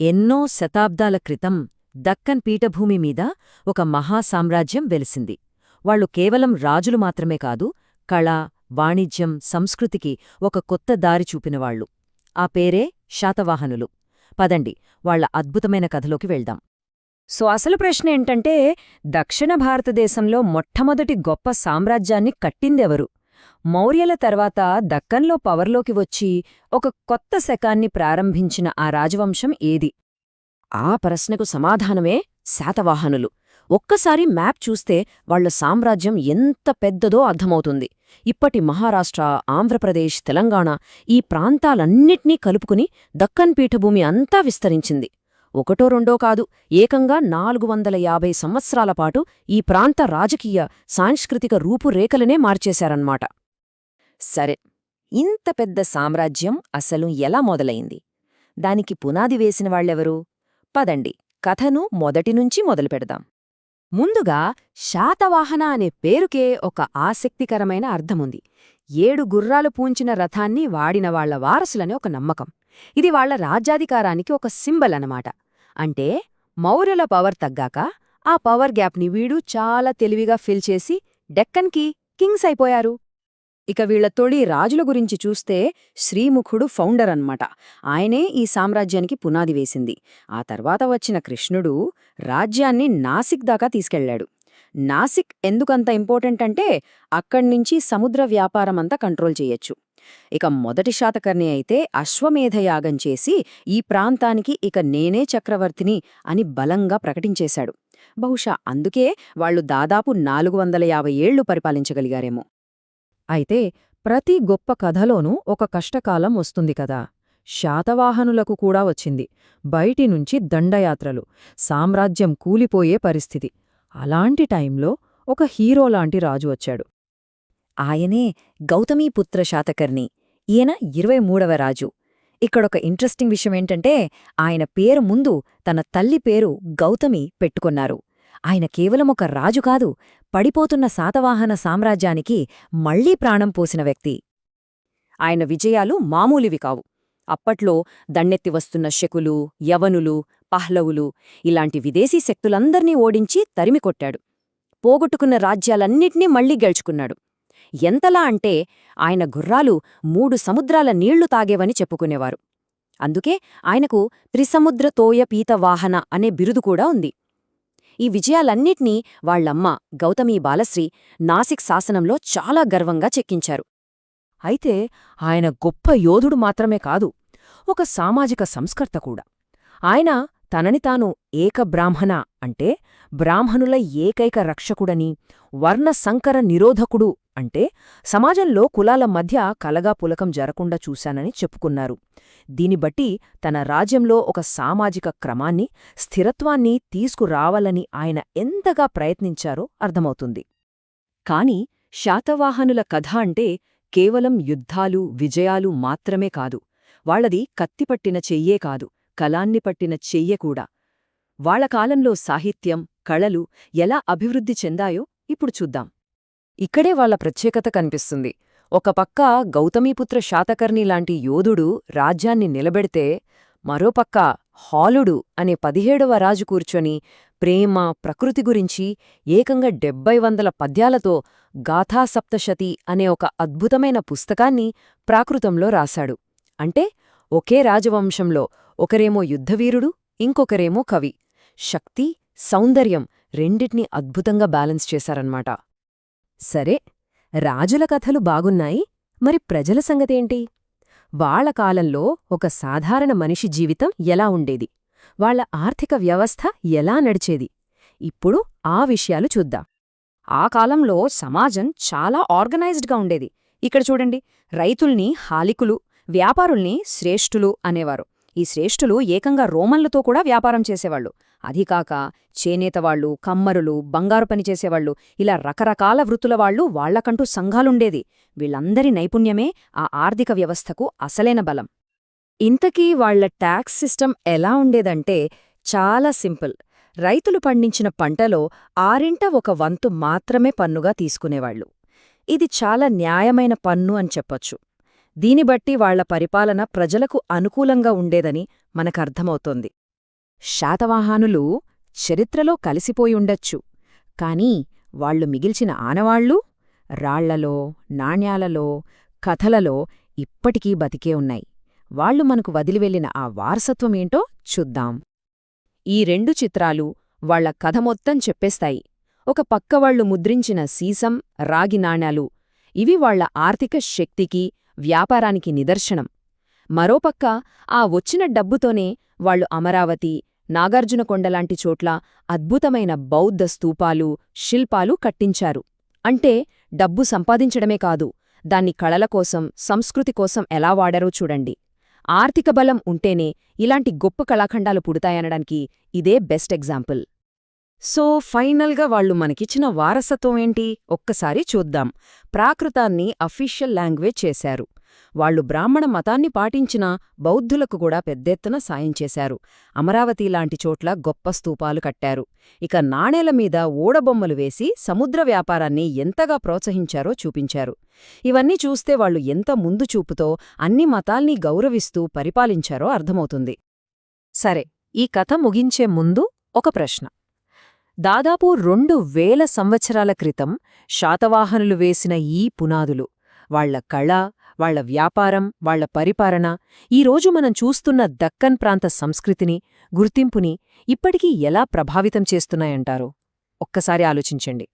ఎన్నో శతాబ్దాల క్రితం దక్కన్ పీఠభూమి మీద ఒక మహాసామ్రాజ్యం వెలిసింది. వాళ్లు కేవలం రాజులు మాత్రమే కాదు, కళ, వాణిజ్యం, సంస్కృతికి ఒక కొత్త దారి చూపినవాళ్లు. ఆ పేరే శాతవాహనులు. పదండి, వాళ్ల అద్భుతమైన కథలోకి వెళ్దాం. అసలు ప్రశ్న ఏంటంటే, దక్షిణ భారతదేశంలో మొట్టమొదటి గొప్ప సామ్రాజ్యాన్ని కట్టిందెవరు? మౌర్యుల తర్వాత దక్కన్లో పవర్లోకి వచ్చి ఒక కొత్త శకాన్ని ప్రారంభించిన ఆ రాజవంశం ఏది? ఆ ప్రశ్నకు సమాధానమే శాతవాహనులు. ఒక్కసారి మ్యాప్ చూస్తే వాళ్ల సామ్రాజ్యం ఎంత పెద్దదో అర్థమవుతుంది. ఇప్పటి మహారాష్ట్ర, ఆంధ్రప్రదేశ్, తెలంగాణ ఈ ప్రాంతాలన్నిట్నీ కలుపుకుని దక్కన్ పీఠభూమి అంతా విస్తరించింది. ఒకటో రెండో కాదు, ఏకంగా 450 సంవత్సరాల పాటు ఈ ప్రాంత రాజకీయ, సాంస్కృతిక రూపురేఖలనే మార్చేశారన్నమాట. సరే, ఇంత పెద్ద సామ్రాజ్యం అసలు ఎలా మొదలైంది? దానికి పునాది వేసిన వాళ్లెవరు? పదండి, కథను మొదటినుంచి మొదలుపెడదాం. ముందుగా శాతవాహన అనే పేరుకే ఒక ఆసక్తికరమైన అర్థముంది. 7 గుర్రాలు పూంచిన రథాన్ని వాడినవాళ్ల వారసులని ఒక నమ్మకం. ఇది వాళ్ల రాజ్యాధికారానికి ఒక సింబల్ అన్నమాట. అంటే మౌర్యుల పవర్ తగ్గాక ఆ పవర్ గ్యాప్ని వీడు చాలా తెలివిగా ఫిల్ చేసి డెక్కన్కి కింగ్స్ అయిపోయారు. ఇక వీళ్ల తొలి రాజుల గురించి చూస్తే శ్రీముఖుడు ఫౌండర్ అన్నమాట. ఆయనే ఈ సామ్రాజ్యానికి పునాది వేసింది. ఆ తర్వాత వచ్చిన కృష్ణుడు రాజ్యాన్ని నాసిక్ దాకా తీసుకెళ్లాడు. నాసిక్ ఎందుకంత ఇంపార్టెంట్ అంటే అక్కడ్నుంచి సముద్ర వ్యాపారమంతా కంట్రోల్ చేయొచ్చు. ఇక మొదటి శాతకర్ణి అయితే అశ్వమేధయాగం చేసి ఈ ప్రాంతానికి ఇక నేనే చక్రవర్తిని అని బలంగా ప్రకటించేశాడు. బహుశా అందుకే వాళ్లు దాదాపు 450 ఏళ్లు పరిపాలించగలిగారేమో. అయితే ప్రతి గొప్ప కథలోనూ ఒక కష్టకాలం వస్తుంది కదా. శాతవాహనులకు కూడా వచ్చింది. బయటినుంచి దండయాత్రలు, సామ్రాజ్యం కూలిపోయే పరిస్థితి. అలాంటి టైంలో ఒక హీరోలాంటి రాజు వచ్చాడు. ఆయనే గౌతమీపుత్ర శాతకర్ణి. ఈయన 23వ రాజు. ఇక్కడొక ఇంట్రెస్టింగ్ విషయమేంటంటే ఆయన పేరు ముందు తన తల్లి పేరు గౌతమి పెట్టుకున్నారు. ఆయన కేవలం ఒక రాజు కాదు, పడిపోతున్న శాతవాహన సామ్రాజ్యానికి మళ్లీ ప్రాణం పోసిన వ్యక్తి. ఆయన విజయాలు మామూలివి కావు. అప్పట్లో దండెత్తి వస్తున్న శకులు, యవనులు, పహ్లవులు ఇలాంటి విదేశీ శక్తులందర్నీ ఓడించి తరిమికొట్టాడు. పోగొట్టుకున్న రాజ్యాలన్నిటినీ మళ్లీ గెలుచుకున్నాడు. ఎంతలా అంటే ఆయన గుర్రాలు 3 సముద్రాల నీళ్లు తాగేవని చెప్పుకునేవారు. అందుకే ఆయనకు త్రిసముద్ర తోయ పీతవాహన అనే బిరుదు కూడా ఉంది. ఈ విజయాలన్నిటినీ వాళ్లమ్మ గౌతమీ బాలశ్రీ నాసిక్ శాసనంలో చాలా గర్వంగా చెక్కించారు. అయితే ఆయన గొప్ప యోధుడు మాత్రమే కాదు, ఒక సామాజిక సంస్కర్త కూడా. ఆయన తనని తాను ఏకబ్రాహ్మణ అంటే బ్రాహ్మణుల ఏకైక రక్షకుడని, వర్ణ సంకర నిరోధకుడు అంటే సమాజంలో కులాల మధ్య కలగాపులకం జరకుండా చూశానని చెప్పుకున్నారు. దీనిబట్టి తన రాజ్యంలో ఒక సామాజిక క్రమాన్ని, స్థిరత్వాన్ని తీసుకురావాలని ఆయన ఎంతగా ప్రయత్నించారో అర్థమవుతుంది. కాని శాతవాహనుల కథ అంటే కేవలం యుద్ధాలు, విజయాలు మాత్రమే కాదు. వాళ్లది కత్తిపట్టిన చెయ్యే కాదు, కలాన్ని పట్టిన చెయ్యె కూడా. వాళ్ల కాలంలో సాహిత్యం, కళలు ఎలా అభివృద్ధి చెందాయో ఇప్పుడు చూద్దాం. ఇక్కడే వాళ్ల ప్రత్యేకత కనిపిస్తుంది. ఒక పక్క గౌతమీపుత్ర శాతకర్ణి లాంటి యోధుడు రాజ్యాన్ని నిలబెడితే, మరోపక్క హాలుడు అనే 17వ రాజు కూర్చొని ప్రేమ, ప్రకృతి గురించి ఏకంగా 70 పద్యాలతో గాథాసప్తశతి అనే ఒక అద్భుతమైన పుస్తకాన్ని ప్రాకృతంలో రాశాడు. అంటే ఒకే రాజవంశంలో ఒకరేమో యుద్ధవీరుడు, ఇంకొకరేమో కవి. శక్తి, సౌందర్యం రెండిటినీ అద్భుతంగా బ్యాలెన్స్ చేశారన్నమాట. సరే, రాజుల కథలు బాగున్నాయి, మరి ప్రజల సంగతేంటి? వాళ్ల కాలంలో ఒక సాధారణ మనిషి జీవితం ఎలా ఉండేది? వాళ్ల ఆర్థిక వ్యవస్థ ఎలా నడిచేది? ఇప్పుడు ఆ విషయాలు చూద్దాం. ఆ కాలంలో సమాజం చాలా ఆర్గనైజ్డ్గా ఉండేది. ఇక్కడ చూడండి, రైతుల్ని హాలికులు, వ్యాపారుల్ని శ్రేష్ఠులు అనేవారు. ఈ శ్రేష్ఠులు ఏకంగా రోమన్లతో కూడా వ్యాపారం చేసేవాళ్లు. అదికాక చేనేతవాళ్లు, కమ్మరులు, బంగారు పనిచేసేవాళ్లు, ఇలా రకరకాల వృత్తులవాళ్లు వాళ్లకంటూ సంఘాలుండేది. వీళ్లందరి నైపుణ్యమే ఆ ఆర్థిక వ్యవస్థకు అసలైన బలం. ఇంతకీ వాళ్ల ట్యాక్స్ సిస్టమ్ ఎలా ఉండేదంటే చాలా సింపుల్. రైతులు పండించిన పంటలో 1/6 మాత్రమే పన్నుగా తీసుకునేవాళ్లు. ఇది చాలా న్యాయమైన పన్ను అని చెప్పొచ్చు. దీనిబట్టి వాళ్ల పరిపాలన ప్రజలకు అనుకూలంగా ఉండేదని మనకర్థమవుతోంది. శాతవాహనులు చరిత్రలో కలిసిపోయుండొచ్చు, కాని వాళ్లు మిగిల్చిన ఆనవాళ్లు రాళ్లలో, నాణ్యాలలో, కథలలో ఇప్పటికీ బతికే ఉన్నాయి. వాళ్లు మనకు వదిలివెళ్లిన ఆ వారసత్వమేంటో చూద్దాం. ఈ 2 చిత్రాలు వాళ్ల కథ మొత్తం చెప్పేస్తాయి. ఒక పక్క వాళ్లు ముద్రించిన సీసం, రాగి నాణ్యాలు, ఇవి వాళ్ల ఆర్థిక శక్తికి, వ్యాపారానికి నిదర్శనం. మరోపక్క ఆ వచ్చిన డబ్బుతోనే వాళ్లు అమరావతి, నాగార్జునకొండలాంటి చోట్ల అద్భుతమైన బౌద్ధ స్తూపాలు, శిల్పాలు కట్టించారు. అంటే డబ్బు సంపాదించడమే కాదు, దాన్ని కళల కోసం, సంస్కృతి కోసం ఎలా వాడారో చూడండి. ఆర్థిక బలం ఉంటేనే ఇలాంటి గొప్ప కళాఖండాలు పుడతాయనడానికి ఇదే బెస్ట్ ఎగ్జాంపుల్. సో ఫైనల్గా వాళ్లు మనకిచ్చిన వారసత్వం ఏంటి ఒక్కసారి చూద్దాం. ప్రాకృతాన్ని అఫీషియల్ లాంగ్వేజ్ చేశారు. వాళ్లు బ్రాహ్మణ మతాన్ని పాటించిన బౌద్ధులకు కూడా పెద్దెత్తున సాయం చేశారు. అమరావతి లాంటి చోట్ల గొప్ప స్తూపాలు కట్టారు. ఇక నాణేల మీద ఓడబొమ్మలు వేసి సముద్ర వ్యాపారాన్ని ఎంతగా ప్రోత్సహించారో చూపించారు. ఇవన్నీ చూస్తే వాళ్లు ఎంత ముందు చూపుతో అన్ని మతాల్ని గౌరవిస్తూ పరిపాలించారో అర్థమవుతుంది. సరే, ఈ కథ ముగించే ముందు ఒక ప్రశ్న. దాదాపు 2000 సంవత్సరాల క్రితం శాతవాహనులు వేసిన ఈ పునాదులు, వాళ్ల కళ, వాళ్ల వ్యాపారం, వాళ్ల పరిపాలన, ఈరోజు మనం చూస్తున్న దక్కన్ ప్రాంత సంస్కృతిని, గుర్తింపుని ఇప్పటికీ ఎలా ప్రభావితం చేస్తున్నాయంటారు? ఒక్కసారి ఆలోచించండి.